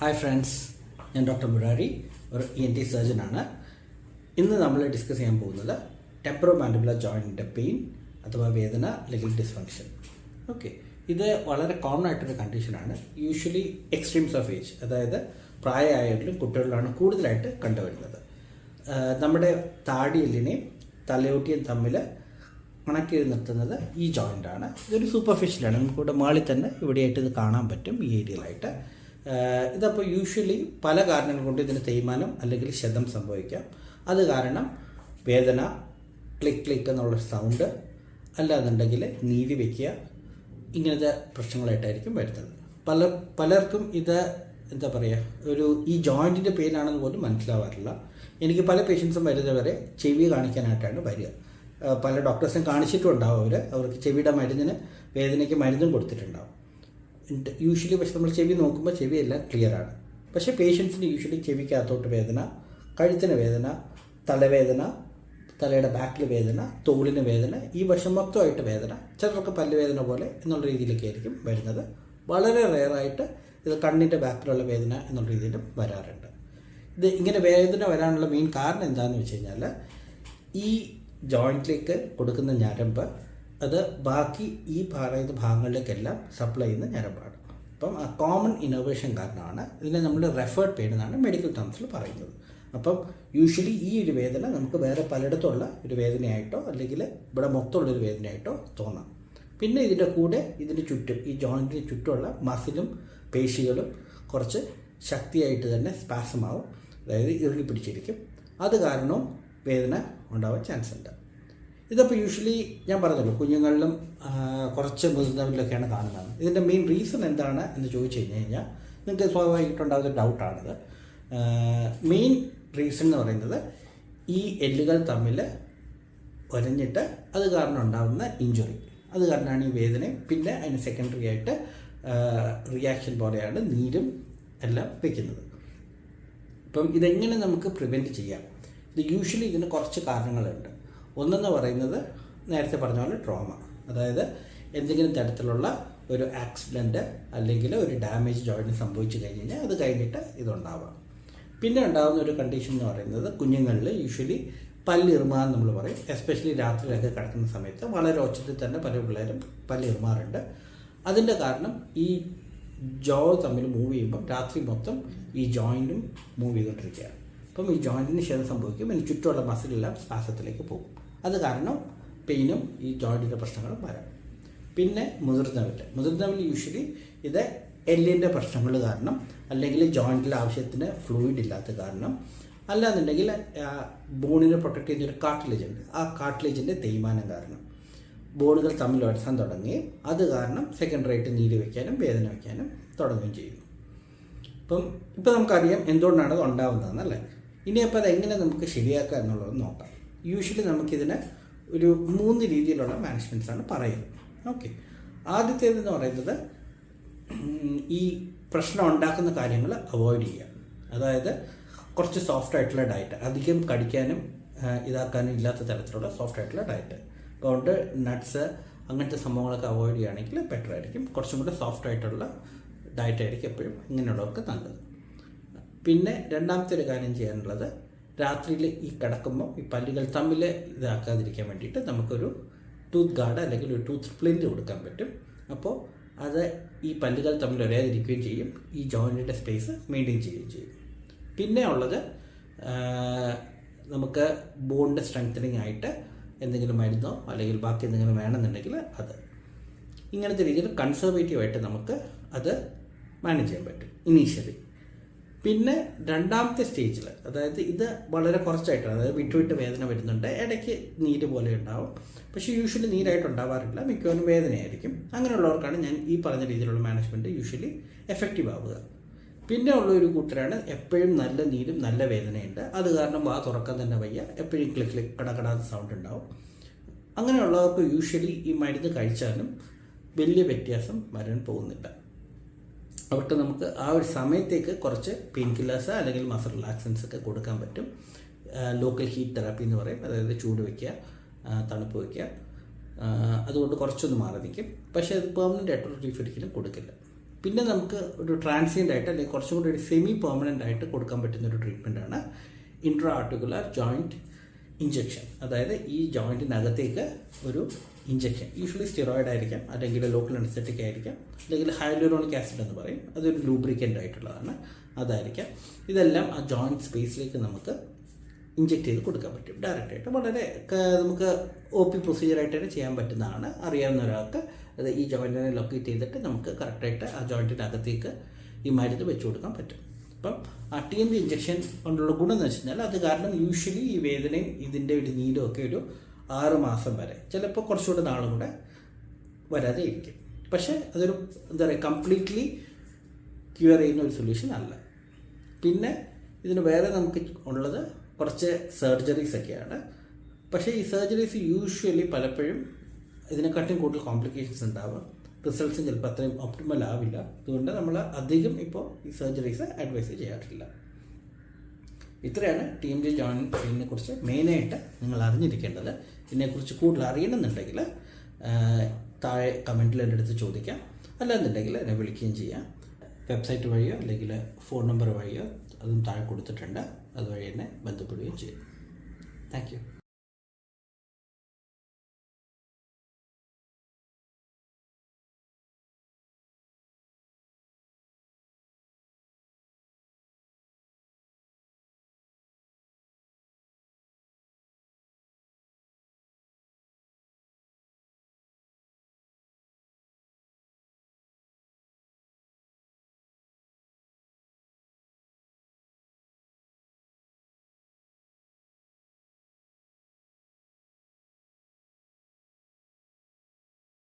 Hi friends, ഞാൻ doctor Murari, ഒരു ENT സർജനാണ്. ഇന്ന് നമ്മൾ ഡിസ്കസ് ചെയ്യാൻ പോകുന്നത് ടെമ്പറോ മാൻഡിബുലർ ജോയിൻറ്റിൻ്റെ പെയിൻ അഥവാ വേദന അല്ലെങ്കിൽ ഡിസ്ഫങ്ഷൻ. ഓക്കെ, ഇത് വളരെ കോമൺ ആയിട്ടൊരു കണ്ടീഷനാണ്. യൂഷ്വലി എക്സ്ട്രീംസ് ഓഫ് ഏജ്, അതായത് പ്രായമായാലും കുട്ടികളിലാണ് കൂടുതലായിട്ട് കണ്ടുവരുന്നത്. നമ്മുടെ താടിയെല്ലിനെയും തലയോട്ടിയും തമ്മിൽ കണക്ട് ചെയ്ത് നിർത്തുന്നത് ഈ ജോയിൻ്റാണ്. ഇതൊരു സൂപ്പർഫിഷ്യലാണ്, നമുക്കിവിടെ മാളിൽ തന്നെ ഇവിടെയായിട്ട് ഇത് കാണാൻ പറ്റും ഈ ഏരിയയിലായിട്ട്. ഇതപ്പോൾ യൂഷ്വലി പല കാരണങ്ങൾ കൊണ്ട് ഇതിന് തേയ്മാനം അല്ലെങ്കിൽ ക്ഷതം സംഭവിക്കാം. അത് കാരണം വേദന, ക്ലിക്ക് ക്ലിക്ക് എന്നുള്ള സൗണ്ട്, അല്ലാന്നുണ്ടെങ്കിൽ നീതി വയ്ക്കുക, ഇങ്ങനത്തെ പ്രശ്നങ്ങളായിട്ടായിരിക്കും വരുന്നത്. പലർക്കും ഇത് എന്താ പറയുക, ഈ ജോയിൻറ്റിൻ്റെ പെയിനാണെന്ന് പോലും മനസ്സിലാവാറില്ല. എനിക്ക് പല പേഷ്യൻസും വരുന്നവരെ ചെവി കാണിക്കാനായിട്ടാണ് വരിക. പല ഡോക്ടേഴ്സും കാണിച്ചിട്ടും ഉണ്ടാവും. അവർക്ക് ചെവിയുടെ മരുന്നിന് വേദനയ്ക്ക് മരുന്നും കൊടുത്തിട്ടുണ്ടാവും യൂഷ്വലി. പക്ഷെ നമ്മൾ ചെവി നോക്കുമ്പോൾ ചെവിയെല്ലാം ക്ലിയറാണ്. പക്ഷേ പേഷ്യൻസിന് യൂഷ്വലി ചെവിക്കകത്തോട്ട് വേദന, കഴുത്തിന് വേദന, തലവേദന, തലയുടെ ബാക്കിൽ വേദന, തോളിന് വേദന, ഈ വശം മൊത്തമായിട്ട് വേദന, ചിലർക്ക് പല്ലുവേദന പോലെ എന്നുള്ള രീതിയിലൊക്കെ ആയിരിക്കും വരുന്നത്. വളരെ റെയറായിട്ട് ഇത് കണ്ണിൻ്റെ ബാക്കിലുള്ള വേദന എന്നുള്ള രീതിയിലും വരാറുണ്ട്. ഇത് ഇങ്ങനെ വേദന വരാനുള്ള മെയിൻ കാരണം എന്താണെന്ന് വെച്ച് കഴിഞ്ഞാൽ, ഈ ജോയിൻറ്റിലേക്ക് കൊടുക്കുന്ന ഞരമ്പ് അത് ബാക്കി ഈ പറയുന്ന ഭാഗങ്ങളിലേക്കെല്ലാം സപ്ലൈ ചെയ്യുന്ന ഞരമ്പാണ്. അപ്പം ആ കോമൺ ഇന്നോവേഷൻ കാരണമാണ് ഇതിനെ നമ്മൾ റെഫേർഡ് പെയിൻ എന്നാണ് മെഡിക്കൽ ടേംസിൽ പറയുന്നത്. അപ്പം യൂഷ്വലി ഈ ഒരു വേദന നമുക്ക് വേറെ പലയിടത്തുള്ള ഒരു വേദനയായിട്ടോ അല്ലെങ്കിൽ ഇവിടെ മൊത്തമുള്ളൊരു വേദനയായിട്ടോ തോന്നാം. പിന്നെ ഇതിൻ്റെ കൂടെ ഇതിന് ചുറ്റും, ഈ ജോയിൻറ്റിന് ചുറ്റുമുള്ള മസിലും പേശികളും കുറച്ച് ശക്തിയായിട്ട് തന്നെ സ്പാസമാവും, അതായത് ഇറുകി പിടിച്ചിരിക്കും. അത് കാരണവും വേദന ഉണ്ടാവാൻ ചാൻസ് ഉണ്ട്. ഇതപ്പോൾ യൂഷ്വലി ഞാൻ പറഞ്ഞല്ലോ, കുഞ്ഞുങ്ങളിലും കുറച്ച് മുതിർന്നവരിലൊക്കെയാണ് കാണുന്നത്. ഇതിൻ്റെ മെയിൻ റീസൺ എന്താണ് എന്ന് ചോദിച്ചു കഴിഞ്ഞാൽ നിങ്ങൾക്ക് സ്വാഭാവികമായിട്ടുണ്ടാകുന്ന ഡൗട്ടാണിത്. മെയിൻ റീസൺ എന്ന് പറയുന്നത് ഈ എല്ലുകൾ തമ്മിൽ ഒരഞ്ഞിട്ട് അത് കാരണം ഉണ്ടാകുന്ന ഇഞ്ചുറി, അത് കാരണമാണ് ഈ വേദനയും. പിന്നെ അതിന് സെക്കൻഡറി ആയിട്ട് റിയാക്ഷൻ പോലെയാണ് നീരും എല്ലാം വയ്ക്കുന്നത്. അപ്പം ഇതെങ്ങനെ നമുക്ക് പ്രിവെൻറ്റ് ചെയ്യാം? ഇത് യൂഷ്വലി ഇതിന് കുറച്ച് കാരണങ്ങളുണ്ട്. ഒന്നെന്ന് പറയുന്നത് നേരത്തെ പറഞ്ഞ പോലെ ട്രോമ, അതായത് എന്തെങ്കിലും തരത്തിലുള്ള ഒരു ആക്സിഡൻറ്റ് അല്ലെങ്കിൽ ഒരു ഡാമേജ് ജോയിൻറ്റ് സംഭവിച്ചു കഴിഞ്ഞ് കഴിഞ്ഞാൽ അത് കഴിഞ്ഞിട്ട് ഇതുണ്ടാവാം. പിന്നെ ഉണ്ടാകുന്ന ഒരു കണ്ടീഷൻ എന്ന് പറയുന്നത് കുഞ്ഞുങ്ങളിൽ യൂഷ്വലി പല്ലിറുമാൻ നമ്മൾ പറയും. എസ്പെഷ്യലി രാത്രിയിലൊക്കെ കിടക്കുന്ന സമയത്ത് വളരെ ഒച്ചത്തിൽ തന്നെ പല പിള്ളേരും പല്ലിറുമാറുണ്ട്. അതിൻ്റെ കാരണം ഈ ജോ തമ്മിൽ മൂവ് ചെയ്യുമ്പം രാത്രി മൊത്തം ഈ ജോയിൻറ്റും മൂവ് ചെയ്തുകൊണ്ടിരിക്കുകയാണ്. അപ്പം ഈ ജോയിൻറ്റിന് ക്ഷതം സംഭവിക്കും, ഇതിന് ചുറ്റുമുള്ള മസിലെല്ലാം ശ്വാസത്തിലേക്ക് പോകും. അത് കാരണം പെയിനും ഈ ജോയിൻറ്റിൻ്റെ പ്രശ്നങ്ങളും വരാം. പിന്നെ മുതിർന്നവരിൽ യൂഷ്വലി ഇത് എല്ലിൻ്റെ പ്രശ്നങ്ങൾ കാരണം, അല്ലെങ്കിൽ ജോയിൻറ്റിൽ ആവശ്യത്തിന് ഫ്ലൂയിഡ് ഇല്ലാത്ത കാരണം, അല്ലാന്നുണ്ടെങ്കിൽ ബോണിനെ പ്രൊട്ടക്ട് ചെയ്യുന്നൊരു കാർട്ടിലേജ് ഉണ്ട്, ആ കാർട്ടിലേജിൻ്റെ തേയ്മാനം കാരണം ബോണുകൾ തമ്മിൽ ഉടസാൻ തുടങ്ങുകയും അത് കാരണം സെക്കൻഡറി ആയിട്ട് നീര് വയ്ക്കാനും വേദന വയ്ക്കാനും തുടങ്ങുകയും ചെയ്യുന്നു. ഇപ്പം നമുക്കറിയാം എന്തുകൊണ്ടാണ് അത് ഉണ്ടാകുന്നതെന്നല്ലേ. ഇനിയപ്പോൾ അതെങ്ങനെ നമുക്ക് ശരിയാക്കുക എന്നുള്ളത് നോക്കാം. യൂഷ്വലി നമുക്കിതിന് ഒരു 3 രീതിയിലുള്ള മാനേജ്മെൻറ്റ്സാണ് പറയുന്നത്. ഓക്കെ, ആദ്യത്തേതെന്ന് പറയുന്നത് ഈ പ്രശ്നം ഉണ്ടാക്കുന്ന കാര്യങ്ങൾ അവോയ്ഡ് ചെയ്യുക. അതായത് കുറച്ച് സോഫ്റ്റ് ആയിട്ടുള്ള ഡയറ്റ്, അധികം കടിക്കാനും ഇതാക്കാനും ഇല്ലാത്ത തരത്തിലുള്ള സോഫ്റ്റ് ആയിട്ടുള്ള ഡയറ്റ്. അതുകൊണ്ട് നട്ട്സ് അങ്ങനത്തെ സംഭവങ്ങളൊക്കെ അവോയ്ഡ് ചെയ്യുകയാണെങ്കിൽ ബെറ്റർ ആയിരിക്കും. കുറച്ചും കൂടെ സോഫ്റ്റ് ആയിട്ടുള്ള ഡയറ്റ് ആയിരിക്കും എപ്പോഴും ഇങ്ങനെയുള്ളവർക്ക് നല്ലത്. പിന്നെ രണ്ടാമത്തെ ഒരു കാര്യം ചെയ്യാനുള്ളത്, രാത്രിയിൽ ഈ കിടക്കുമ്പോൾ ഈ പല്ലുകൾ തമ്മിൽ ഇതാക്കാതിരിക്കാൻ വേണ്ടിയിട്ട് നമുക്കൊരു ടൂത്ത് ഗാർഡ് അല്ലെങ്കിൽ ഒരു ടൂത്ത് സ്പ്ലിൻറ്റ് കൊടുക്കാൻ പറ്റും. അപ്പോൾ അത് ഈ പല്ലുകൾ തമ്മിൽ ഒരേതിരിക്കുകയും ചെയ്യും, ഈ ജോയിൻറ്റിൻ്റെ സ്പേസ് മെയിൻറ്റെയിൻ ചെയ്യുകയും ചെയ്യും. പിന്നെ ഉള്ളത്, നമുക്ക് ബോണിൻ്റെ സ്ട്രെങ്തനിങ് ആയിട്ട് എന്തെങ്കിലും മരുന്നോ അല്ലെങ്കിൽ ബാക്കി എന്തെങ്കിലും വേണമെന്നുണ്ടെങ്കിൽ അത് ഇങ്ങനത്തെ രീതിയിൽ കൺസർവേറ്റീവായിട്ട് നമുക്ക് അത് മാനേജ് ചെയ്യാൻ പറ്റും ഇനീഷ്യലി. പിന്നെ രണ്ടാമത്തെ സ്റ്റേജിൽ, അതായത് ഇത് വളരെ കുറച്ചായിട്ടാണ്, അതായത് വിട്ടുവിട്ട് വേദന വരുന്നുണ്ട്, ഇടയ്ക്ക് നീര് പോലെ ഉണ്ടാവും, പക്ഷേ യൂഷ്വലി നീരായിട്ട് ഉണ്ടാവാറില്ല, മിക്കവാറും വേദനയായിരിക്കും. അങ്ങനെയുള്ളവർക്കാണ് ഞാൻ ഈ പറഞ്ഞ രീതിയിലുള്ള മാനേജ്മെൻറ്റ് യൂഷ്വലി എഫക്റ്റീവ് ആവുക. പിന്നെ ഉള്ള ഒരു കൂട്ടരാണ് എപ്പോഴും നല്ല നീരും നല്ല വേദനയുണ്ട്, അത് കാരണം വാ തുറക്കാൻ തന്നെ വയ്യ, എപ്പോഴും ക്ലിക്ക് ക്ലിക്ക് കടകടാത്ത സൗണ്ട് ഉണ്ടാവും. അങ്ങനെയുള്ളവർക്ക് യൂഷ്വലി ഈ മരുന്ന് കഴിച്ചാലും വലിയ വ്യത്യാസം വരാൻ പോകുന്നില്ല. അവർക്ക് നമുക്ക് ആ ഒരു സമയത്തേക്ക് കുറച്ച് പെയിൻ കില്ലേഴ്സ് അല്ലെങ്കിൽ മസിൽ റിലാക്സൻസ് ഒക്കെ കൊടുക്കാൻ പറ്റും. ലോക്കൽ ഹീറ്റ് തെറാപ്പി എന്ന് പറയും, അതായത് ചൂട് വയ്ക്കുക, തണുപ്പ് വയ്ക്കുക, അതുകൊണ്ട് കുറച്ചൊന്ന് മാറി നിൽക്കും. പക്ഷേ അത് പെർമനൻ്റ് ആയിട്ട് റിലീഫ് ഒരിക്കലും കൊടുക്കില്ല. പിന്നെ നമുക്ക് ഒരു ട്രാൻസിയൻ്റ് ആയിട്ട് അല്ലെങ്കിൽ കുറച്ചും കൂടി ഒരു സെമി പെർമനൻ്റ് ആയിട്ട് കൊടുക്കാൻ പറ്റുന്ന ഒരു ട്രീറ്റ്മെൻറ്റാണ് ഇൻട്രാ ആർട്ടിക്കുലർ ജോയിൻറ്റ് ഇഞ്ചെക്ഷൻ. അതായത് ഈ ജോയിൻറ്റിനകത്തേക്ക് ഒരു ഇഞ്ചെക്ഷൻ, യൂഷ്വലി സ്റ്റിറോയിഡ് ആയിരിക്കാം, അല്ലെങ്കിൽ ലോക്കൽ അനസ്തെറ്റിക് ആയിരിക്കാം, അല്ലെങ്കിൽ ഹൈലൂറോണിക് ആസിഡ് എന്ന് പറയും, അതൊരു ലൂബ്രിക്കൻ്റ് ആയിട്ടുള്ളതാണ്, അതായിരിക്കാം. ഇതെല്ലാം ആ ജോയിൻറ്റ് സ്പേസിലേക്ക് നമുക്ക് ഇഞ്ചെക്ട് ചെയ്ത് കൊടുക്കാൻ പറ്റും ഡയറക്റ്റായിട്ട്. വളരെ നമുക്ക് OP പ്രൊസീജിയറായിട്ട് തന്നെ ചെയ്യാൻ പറ്റുന്നതാണ്. അറിയാവുന്ന ഒരാൾക്ക് അത് ഈ ജോയിൻറ്റിനെ ലൊക്കേറ്റ് ചെയ്തിട്ട് നമുക്ക് കറക്റ്റായിട്ട് ആ ജോയിൻറ്റിനകത്തേക്ക് ഈ മരുന്ന് വെച്ച് കൊടുക്കാൻ പറ്റും. അപ്പം ആ TMJ ഇഞ്ചെക്ഷൻ കൊണ്ടുള്ള ഗുണം എന്ന് വെച്ച് കഴിഞ്ഞാൽ അത് കാരണം യൂഷ്വലി ഈ വേദനയും ഇതിൻ്റെ ഒരു നീരും ഒക്കെ ഒരു 6 മാസം വരെ, ചിലപ്പോൾ കുറച്ചുകൂടെ നാളും കൂടെ വരാതെ ഇരിക്കും. പക്ഷേ അതൊരു എന്താ പറയുക കംപ്ലീറ്റ്ലി ക്യൂർ ചെയ്യുന്ന ഒരു സൊല്യൂഷൻ അല്ല. പിന്നെ ഇതിന് വേറെ നമുക്ക് ഉള്ളത് കുറച്ച് സർജറീസ് ഒക്കെയാണ്. പക്ഷേ ഈ സർജറീസ് യൂഷ്വലി പലപ്പോഴും ഇതിനെക്കാട്ടും കൂടുതൽ കോംപ്ലിക്കേഷൻസ് ഉണ്ടാവും, റിസൾട്ട്സും ചിലപ്പോൾ അത്രയും ഒപ്റ്റിമൽ ആവില്ല. അതുകൊണ്ട് നമ്മൾ അധികം ഇപ്പോൾ ഈ സർജറീസ് അഡ്വൈസ് ചെയ്യാറില്ല. ഇത്രയാണ് TMJ ജോയിൻറ്റ് പെയിനിനെ കുറിച്ച് മെയിനായിട്ട് നിങ്ങൾ അറിഞ്ഞിരിക്കേണ്ടത്. ഇതിനെക്കുറിച്ച് കൂടുതൽ അറിയണമെന്നുണ്ടെങ്കിൽ താഴെ കമൻറ്റിൽ എൻ്റെ അടുത്ത് ചോദിക്കാം, അല്ലാന്നുണ്ടെങ്കിൽ എന്നെ വിളിക്കുകയും ചെയ്യാം. വെബ്സൈറ്റ് വഴിയോ അല്ലെങ്കിൽ ഫോൺ നമ്പർ വഴിയോ അതും താഴെ കൊടുത്തിട്ടുണ്ട്, അതുവഴി എന്നെ ബന്ധപ്പെടുകയും ചെയ്യും. Thank you.